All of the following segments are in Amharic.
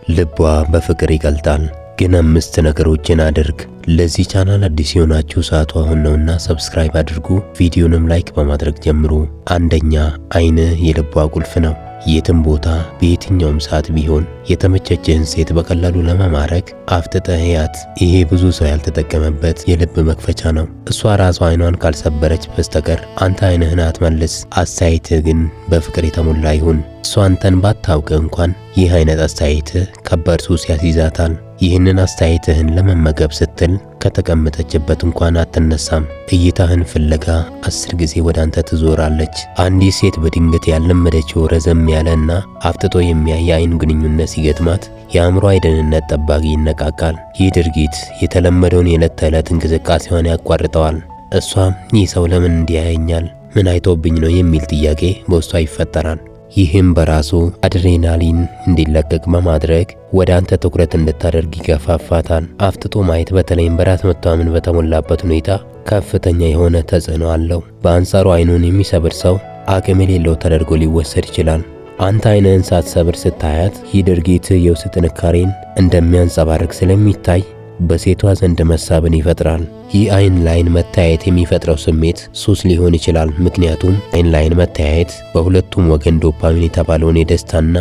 ልቧ በፍቅር ይቀልጣል። ግን 5 ነገሮችን አድርግ። ለዚህ ቻናል አዲስ የሆናችሁ ሰዓቱ አሁን ነውና ሰብስክራይብ አድርጉ። ቪዲዮንም ላይክ በማድረግ ጀምሩ። አንደኛ፣ አይንህ የልቧ ቁልፍ ነው። የትም ቦታ በየትኛውም ሰዓት ቢሆን የተመቸችህን ሴት በቀላሉ ለመማረክ አፍጥጠህ ያት። ይሄ ብዙ ሰው ያልተጠቀመበት የልብ መክፈቻ ነው። እሷ ራሷ አይኗን ካልሰበረች በስተቀር አንተ አይንህን አትመልስ። አስተያየትህ ግን በፍቅር የተሞላ ይሁን። እሷ አንተን ባታውቅ እንኳን ይህ አይነት አስተያየትህ ከባድ ሱስ ያስይዛታል። ይህንን አስተያየትህን ለመመገብ ስትል ከተቀመጠችበት እንኳን አትነሳም። እይታህን ፍለጋ 10 ጊዜ ወደ አንተ ትዞራለች። አንዲት ሴት በድንገት ያልለመደችው ረዘም ያለና አፍጥጦ የሚያይ የአይን ግንኙነት ሲገጥማት የአእምሮ የደህንነት ጠባቂ ይነቃቃል። ይህ ድርጊት የተለመደውን የዕለት ተዕለት እንቅስቃሴዋን ያቋርጠዋል። እሷም ይህ ሰው ለምን እንዲያየኛል? ምን አይቶብኝ ነው? የሚል ጥያቄ በውስጧ ይፈጠራል። ይህም በራሱ አድሬናሊን እንዲለቀቅ በማድረግ ወደ አንተ ትኩረት እንድታደርግ ይገፋፋታል። አፍጥጦ ማየት በተለይም በራስ መተማመን በተሞላበት ሁኔታ ከፍተኛ የሆነ ተጽዕኖ አለው። በአንጻሩ አይኑን የሚሰብር ሰው አቅም የሌለው ተደርጎ ሊወሰድ ይችላል። አንተ አይንህን ሳትሰብር ስታያት ይህ ድርጊት የውስጥ ጥንካሬን እንደሚያንጸባርቅ ስለሚታይ በሴቷ ዘንድ መሳብን ይፈጥራል። ይህ አይን ላይን መታየት የሚፈጥረው ስሜት ሱስ ሊሆን ይችላል። ምክንያቱም አይን ላይን መታየት በሁለቱም ወገን ዶፓሚን የተባለውን የደስታና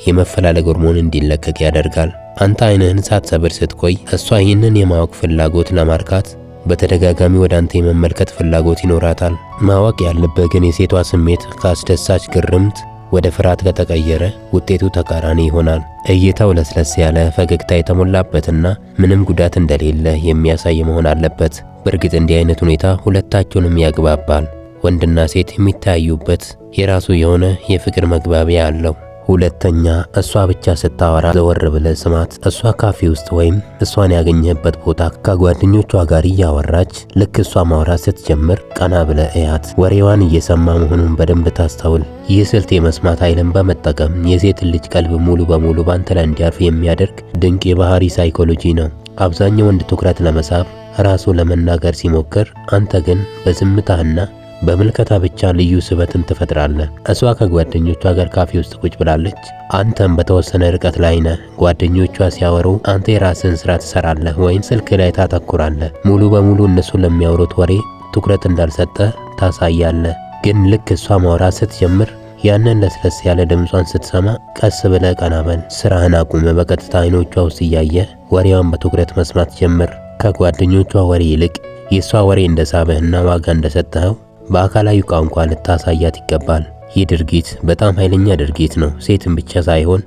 የመፈላለግ ሆርሞን እንዲለቀቅ ያደርጋል። አንተ አይንህን ሳትሰብር ስትቆይ እሷ ይህንን የማወቅ ፍላጎት ለማርካት በተደጋጋሚ ወደ አንተ የመመልከት ፍላጎት ይኖራታል። ማወቅ ያለበት ግን የሴቷ ስሜት ከአስደሳች ግርምት ወደ ፍርሃት ከተቀየረ ውጤቱ ተቃራኒ ይሆናል። እይታው ለስለስ ያለ ፈገግታ የተሞላበትና ምንም ጉዳት እንደሌለ የሚያሳይ መሆን አለበት። በእርግጥ እንዲህ አይነት ሁኔታ ሁለታቸውንም ያግባባል። ወንድና ሴት የሚታዩበት የራሱ የሆነ የፍቅር መግባቢያ አለው። ሁለተኛ፣ እሷ ብቻ ስታወራ ዘወር ብለህ ስማት። እሷ ካፌ ውስጥ ወይም እሷን ያገኘህበት ቦታ ከጓደኞቿ ጋር እያወራች ልክ እሷ ማውራት ስትጀምር ቀና ብለህ እያት። ወሬዋን እየሰማ መሆኑን በደንብ ታስተውል። ይህ ስልት የመስማት ኃይልን በመጠቀም የሴት ልጅ ቀልብ ሙሉ በሙሉ ባንተ ላይ እንዲያርፍ የሚያደርግ ድንቅ የባህሪ ሳይኮሎጂ ነው። አብዛኛው ወንድ ትኩረት ለመሳብ ራሱ ለመናገር ሲሞክር፣ አንተ ግን በዝምታህና በምልከታ ብቻ ልዩ ስበትን ትፈጥራለህ። እሷ ከጓደኞቿ ጋር ካፌ ውስጥ ቁጭ ብላለች። አንተም በተወሰነ ርቀት ላይ ነህ። ጓደኞቿ ሲያወሩ አንተ የራስህን ስራ ትሰራለህ ወይም ስልክ ላይ ታተኩራለህ። ሙሉ በሙሉ እነሱ ለሚያወሩት ወሬ ትኩረት እንዳልሰጠ ታሳያለህ። ግን ልክ እሷ ማውራት ስትጀምር ያንን ለስለስ ያለ ድምጿን ስትሰማ ቀስ ብለህ ቀና በል። ስራህን አቁመ በቀጥታ አይኖቿ ውስጥ እያየህ ወሬዋን በትኩረት መስማት ጀምር። ከጓደኞቿ ወሬ ይልቅ የእሷ ወሬ እንደሳበህና ዋጋ እንደሰጠኸው በአካላዊ ቋንቋ ልታሳያት ይገባል። ይህ ድርጊት በጣም ኃይለኛ ድርጊት ነው። ሴትን ብቻ ሳይሆን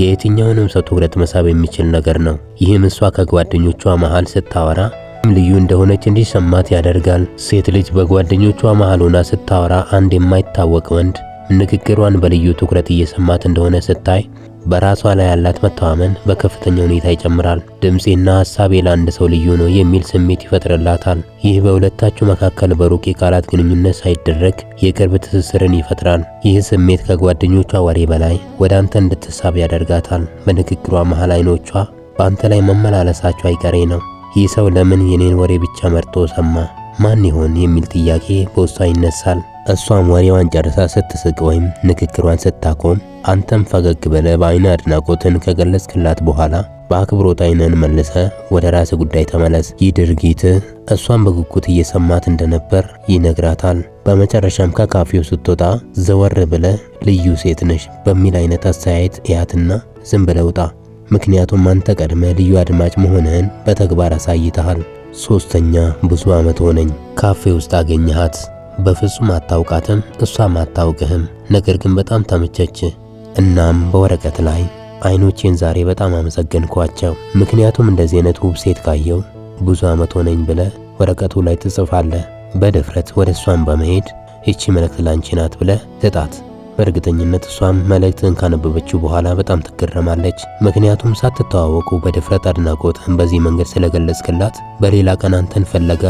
የትኛውንም ሰው ትኩረት መሳብ የሚችል ነገር ነው። ይህም እሷ ከጓደኞቿ መሃል ስታወራ ልዩ እንደሆነች እንዲሰማት ያደርጋል። ሴት ልጅ በጓደኞቿ መሃል ሆና ስታወራ አንድ የማይታወቅ ወንድ ንግግሯን በልዩ ትኩረት እየሰማት እንደሆነ ስታይ በራሷ ላይ ያላት መተማመን በከፍተኛ ሁኔታ ይጨምራል። ድምፄና ሐሳቤ ለአንድ ሰው ልዩ ነው የሚል ስሜት ይፈጥርላታል። ይህ በሁለታችሁ መካከል በሩቅ የቃላት ግንኙነት ሳይደረግ የቅርብ ትስስርን ይፈጥራል። ይህ ስሜት ከጓደኞቿ ወሬ በላይ ወደ አንተ እንድትሳብ ያደርጋታል። በንግግሯ መሃል አይኖቿ በአንተ ላይ መመላለሳቸው አይቀሬ ነው። ይህ ሰው ለምን የኔን ወሬ ብቻ መርጦ ሰማ? ማን ይሆን የሚል ጥያቄ በውስጧ ይነሳል። እሷም ወሬዋን ጨርሳ ስትስቅ ወይም ንግግሯን ስታቆም አንተም ፈገግ ብለህ በአይነ አድናቆትን ከገለጽክላት በኋላ በአክብሮት አይንን መልሰ ወደ ራስ ጉዳይ ተመለስ። ይህ ድርጊት እሷን በጉጉት እየሰማት እንደነበር ይነግራታል። በመጨረሻም ከካፌው ስትወጣ ዘወር ብለህ ልዩ ሴት ነሽ በሚል አይነት አስተያየት እያትና ዝም ብለህ ውጣ። ምክንያቱም አንተ ቀድመ ልዩ አድማጭ መሆንህን በተግባር አሳይተሃል። ሶስተኛ፣ ብዙ ዓመት ሆነኝ። ካፌ ውስጥ አገኘሃት። በፍጹም አታውቃትም፣ እሷም አታውቅህም። ነገር ግን በጣም ተመቸች። እናም በወረቀት ላይ አይኖቼን ዛሬ በጣም አመሰገንኳቸው፣ ምክንያቱም እንደዚህ አይነት ውብ ሴት ካየው ብዙ ዓመት ሆነኝ ብለህ ወረቀቱ ላይ ትጽፋለህ። በድፍረት ወደ እሷም በመሄድ እቺ መልእክት ላንቺ ናት ብለህ ስጣት። በእርግጠኝነት እሷም መልእክትን ካነበበችው በኋላ በጣም ትገረማለች። ምክንያቱም ሳትተዋወቁ በድፍረት አድናቆትህን በዚህ መንገድ ስለገለጽክላት በሌላ ቀን አንተን ፈለጋ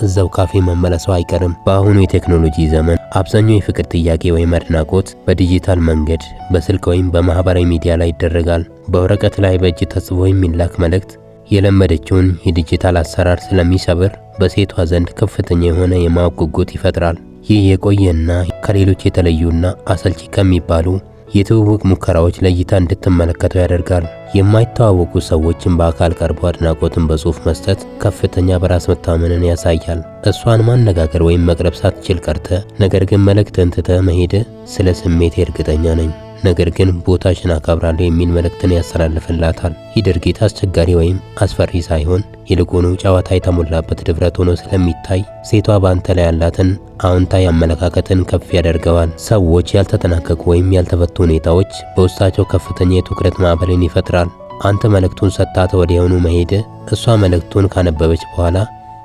እዛው ካፌ መመለሰው አይቀርም። በአሁኑ የቴክኖሎጂ ዘመን አብዛኛው የፍቅር ጥያቄ ወይም አድናቆት በዲጂታል መንገድ በስልክ ወይም በማህበራዊ ሚዲያ ላይ ይደረጋል። በወረቀት ላይ በእጅ ተጽፎ የሚላክ መልእክት የለመደችውን የዲጂታል አሰራር ስለሚሰብር በሴቷ ዘንድ ከፍተኛ የሆነ የማወቅ ጉጉት ይፈጥራል። ይህ የቆየና ከሌሎች የተለዩና አሰልቺ ከሚባሉ የትውውቅ ሙከራዎች ለእይታ እንድትመለከተው ያደርጋል። የማይተዋወቁ ሰዎችን በአካል ቀርቦ አድናቆትን በጽሑፍ መስጠት ከፍተኛ በራስ መተማመንን ያሳያል። እሷን ማነጋገር ወይም መቅረብ ሳትችል ቀርተ ነገር ግን መልእክትን ትተህ መሄድ ስለ ስሜቴ እርግጠኛ ነኝ ነገር ግን ቦታሽን አከብራለሁ የሚል መልእክትን ያስተላልፍላታል። ይህ ድርጊት አስቸጋሪ ወይም አስፈሪ ሳይሆን ይልቁኑ ጨዋታ የተሞላበት ድፍረት ሆኖ ስለሚታይ ሴቷ በአንተ ላይ ያላትን አዎንታዊ አመለካከትን ከፍ ያደርገዋል። ሰዎች ያልተጠናቀቁ ወይም ያልተፈቱ ሁኔታዎች በውስጣቸው ከፍተኛ የትኩረት ማዕበልን ይፈጥራል። አንተ መልእክቱን ሰጥታት ወዲያውኑ መሄድ፣ እሷ መልእክቱን ካነበበች በኋላ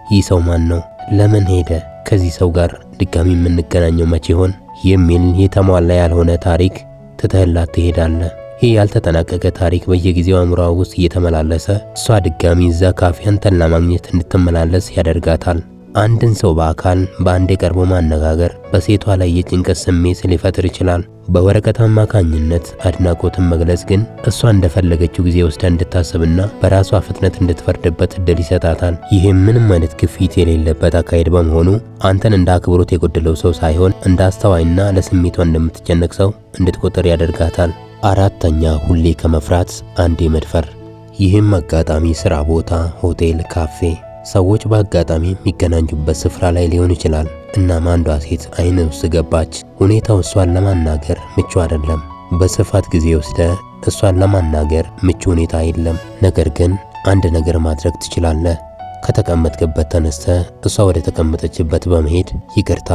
ይህ ሰው ማን ነው? ለምን ሄደ? ከዚህ ሰው ጋር ድጋሚ የምንገናኘው መቼ ይሆን? የሚል የተሟላ ያልሆነ ታሪክ ትተህላት ትሄዳለህ። ይህ ያልተጠናቀቀ ታሪክ በየጊዜው አእምሮዋ ውስጥ እየተመላለሰ እሷ ድጋሚ እዛ ካፌ አንተን ለማግኘት እንድትመላለስ ያደርጋታል። አንድን ሰው በአካል በአንዴ ቀርቦ ማነጋገር በሴቷ ላይ የጭንቀት ስሜት ሊፈጥር ይችላል። በወረቀት አማካኝነት አድናቆትን መግለጽ ግን እሷ እንደፈለገችው ጊዜ ወስዳ እንድታስብና በራሷ ፍጥነት እንድትፈርድበት እድል ይሰጣታል። ይህም ምንም አይነት ግፊት የሌለበት አካሄድ በመሆኑ አንተን እንደ አክብሮት የጎደለው ሰው ሳይሆን እንደ አስተዋይና ለስሜቷ እንደምትጨነቅ ሰው እንድትቆጥር ያደርጋታል። አራተኛ፣ ሁሌ ከመፍራት አንዴ መድፈር። ይህም አጋጣሚ ስራ ቦታ፣ ሆቴል፣ ካፌ ሰዎች በአጋጣሚ የሚገናኙበት ስፍራ ላይ ሊሆን ይችላል። እናም አንዷ ሴት አይን ውስጥ ገባች። ሁኔታው እሷን ለማናገር ምቹ አይደለም። በስፋት ጊዜ ወስደ እሷን ለማናገር ምቹ ሁኔታ የለም። ነገር ግን አንድ ነገር ማድረግ ትችላለህ። ከተቀመጥክበት ተነስተ እሷ ወደ ተቀመጠችበት በመሄድ ይቅርታ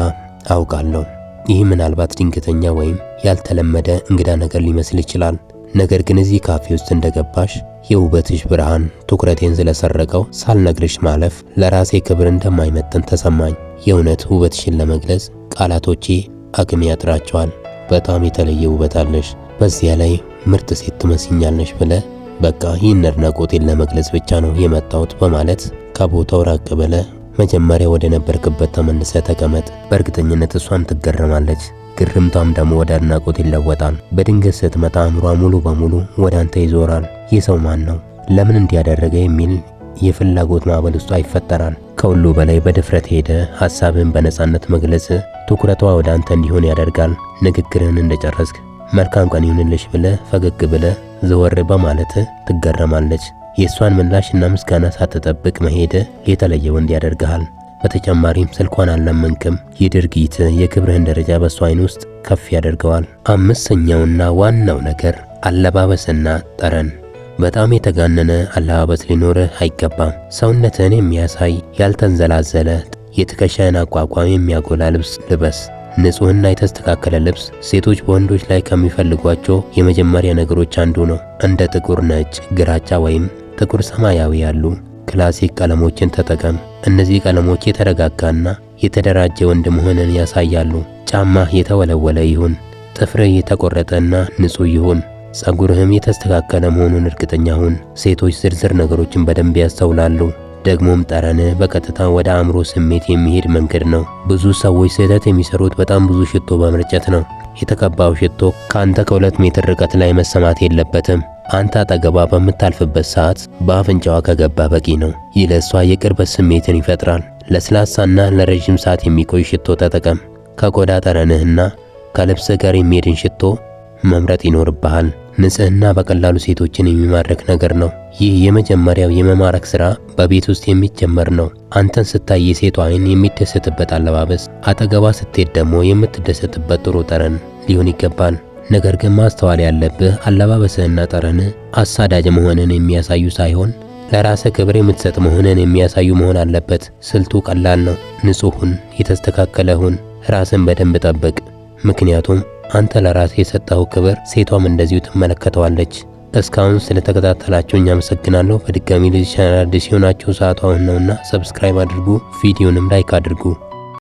አውቃለሁ። ይህ ምናልባት ድንገተኛ ወይም ያልተለመደ እንግዳ ነገር ሊመስል ይችላል። ነገር ግን እዚህ ካፌ ውስጥ እንደገባሽ የውበትሽ ብርሃን ትኩረቴን ስለሰረቀው ሳልነግርሽ ማለፍ ለራሴ ክብር እንደማይመጥን ተሰማኝ። የእውነት ውበትሽን ለመግለጽ ቃላቶቼ አቅም ያጥራቸዋል። በጣም የተለየ ውበት አለሽ። በዚያ ላይ ምርጥ ሴት ትመስኛለሽ ብለ በቃ ይህን አድናቆቴን ለመግለጽ ብቻ ነው የመጣሁት በማለት ከቦታው ራቅ ብለ መጀመሪያ ወደ ነበርክበት ተመልሰ ተቀመጥ። በእርግጠኝነት እሷም ትገረማለች። ግርምቷም ደግሞ ወደ አድናቆት ይለወጣል። በድንገት ስትመጣ አእምሯ ሙሉ በሙሉ ወደ አንተ ይዞራል። ይህ ሰው ማን ነው? ለምን እንዲያደረገ የሚል የፍላጎት ማዕበል ውስጧ ይፈጠራል። ከሁሉ በላይ በድፍረት ሄደ ሐሳብን በነጻነት መግለጽ ትኩረቷ ወደ አንተ እንዲሆን ያደርጋል። ንግግርህን እንደጨረስክ መልካም ቀን ይሁንልሽ ብለ ፈገግ ብለ ዘወር በማለት ትገረማለች። የእሷን ምላሽና ምስጋና ሳትጠብቅ መሄድ የተለየ ወንድ ያደርግሃል። በተጨማሪም ስልኳን አልለመንክም። ይህ ድርጊት የክብርህን ደረጃ በሷ አይን ውስጥ ከፍ ያደርገዋል። አምስተኛውና ዋናው ነገር አለባበስና ጠረን። በጣም የተጋነነ አለባበስ ሊኖርህ አይገባም። ሰውነትህን የሚያሳይ ያልተንዘላዘለ የትከሻህን አቋቋም የሚያጎላ ልብስ ልበስ። ንጹህና የተስተካከለ ልብስ ሴቶች በወንዶች ላይ ከሚፈልጓቸው የመጀመሪያ ነገሮች አንዱ ነው። እንደ ጥቁር፣ ነጭ፣ ግራጫ ወይም ጥቁር ሰማያዊ ያሉ ክላሲክ ቀለሞችን ተጠቀም። እነዚህ ቀለሞች የተረጋጋና የተደራጀ ወንድ መሆንን ያሳያሉ። ጫማ የተወለወለ ይሁን፣ ጥፍርህ የተቆረጠና ንጹህ ይሁን፣ ጸጉርህም የተስተካከለ መሆኑን እርግጠኛ ሁን። ሴቶች ዝርዝር ነገሮችን በደንብ ያስተውላሉ። ደግሞም ጠረንህ በቀጥታ ወደ አእምሮ ስሜት የሚሄድ መንገድ ነው። ብዙ ሰዎች ስህተት የሚሰሩት በጣም ብዙ ሽቶ በመርጨት ነው። የተቀባው ሽቶ ከአንተ ከ2 ሜትር ርቀት ላይ መሰማት የለበትም። አንተ አጠገቧ በምታልፍበት ሰዓት በአፍንጫዋ ከገባ በቂ ነው። ይህ ለእሷ የቅርበት ስሜትን ይፈጥራል። ለስላሳና ለረዥም ሰዓት የሚቆይ ሽቶ ተጠቀም። ከቆዳ ጠረንህና ከልብስህ ጋር የሚሄድን ሽቶ መምረጥ ይኖርብሃል። ንጽህና በቀላሉ ሴቶችን የሚማርክ ነገር ነው። ይህ የመጀመሪያው የመማረክ ሥራ በቤት ውስጥ የሚጀመር ነው። አንተን ስታይ የሴቷ አይን የሚደሰትበት አለባበስ፣ አጠገቧ ስትሄድ ደግሞ የምትደሰትበት ጥሩ ጠረን ሊሆን ይገባል። ነገር ግን ማስተዋል ያለብህ አለባበስህና ጠረንህ አሳዳጅ መሆንን የሚያሳዩ ሳይሆን ለራስህ ክብር የምትሰጥ መሆንን የሚያሳዩ መሆን አለበት። ስልቱ ቀላል ነው። ንጹህ ሁን፣ የተስተካከለ ሁን፣ ራስን በደንብ ጠብቅ። ምክንያቱም አንተ ለራስህ የሰጠኸው ክብር ሴቷም እንደዚሁ ትመለከተዋለች። እስካሁን ስለተከታተላችሁኝ አመሰግናለሁ። በድጋሚ ለዚህ ቻናል አዲስ የሆናችሁ ሰዓቱ አሁን ነውና ሰብስክራይብ አድርጉ፣ ቪዲዮንም ላይክ አድርጉ።